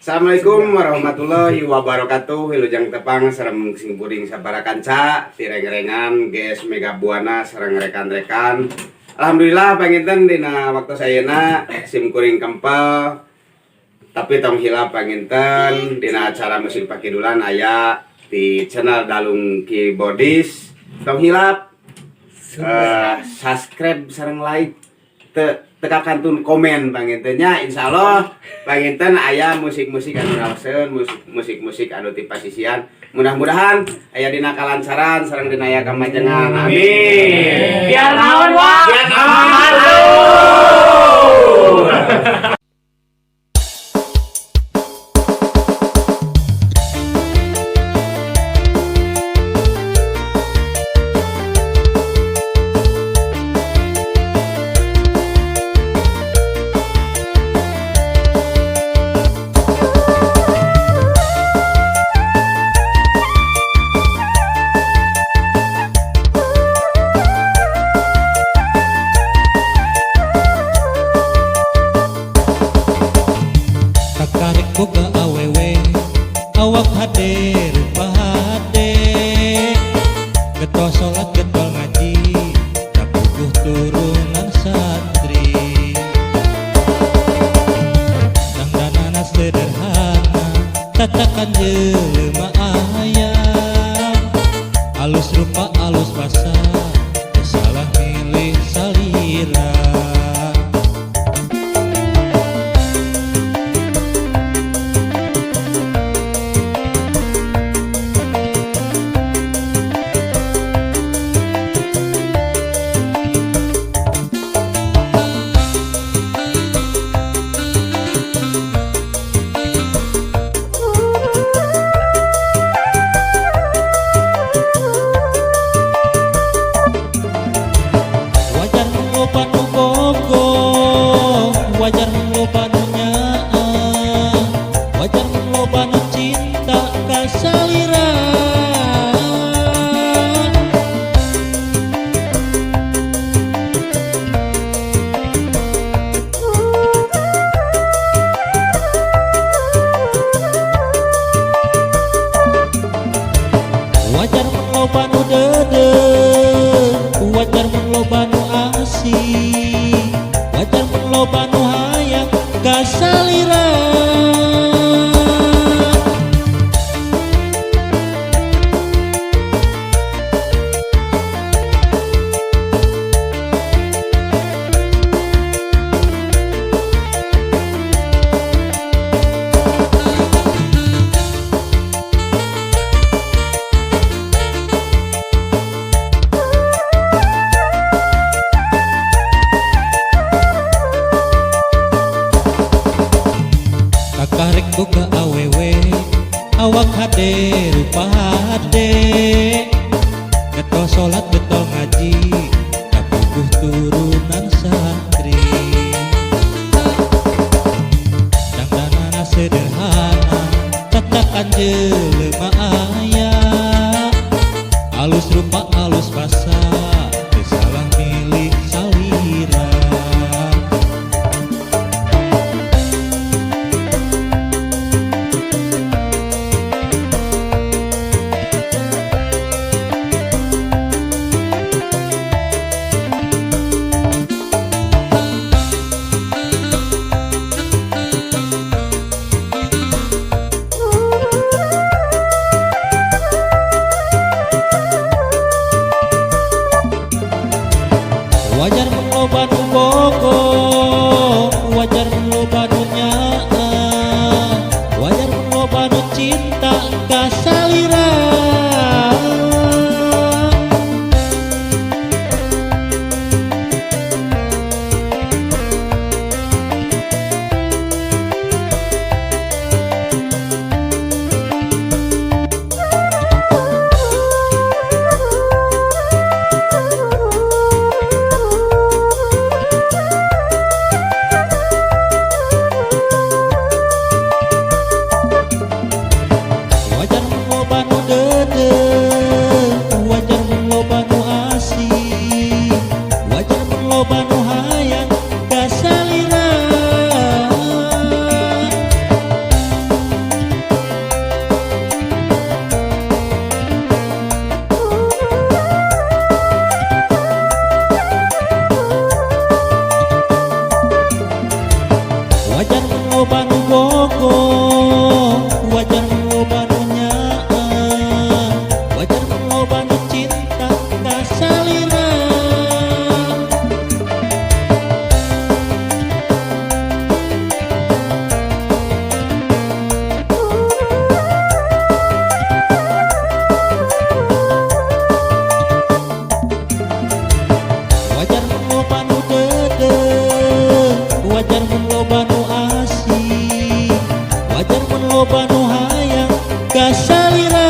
Assalamualaikum warahmatullahi wabarakatuh. Wilujeng tepang sareng sing puring sabara kanca tireng-rengan geus mega buana sareng rekan-rekan. Alhamdulillah panginten dina waktu sayeuna sim kuring kempel. Tapi tong hilap panginten dina acara musik pakidulan aya di channel Dalung Keyboardis. Tong hilap subscribe sareng like tekakan tun komen pangintennya, insyaallah panginten aya musik-musik anu raoseun, musik-musik anu ti pasisian. Mudah-mudahan aya dina kalancaran sareng dina aya kamajengan. Amin. Biar naon wa? Biar naon. Tarik boga awewe awak hadir pahade getol salat getol ngaji tapuguh turunan santri dandanana sederhana tatakan jelema ayam alus rupa alus basa salah milih salira. Wajar mengloba nu nyaah, wajar mengloba nu cinta ka salira. Wajar mengloba nu deudeuh, wajar mengloba nu asih, wajar mengloba nu hayang ka salira. Tarik boga awewe awak hadir pahade getol salat getol ngaji tapuguh turunan santri dandanana sederhana tatakan jelema aya alus rupa alus basa teu salah milih salira. loba nu hayang kasalira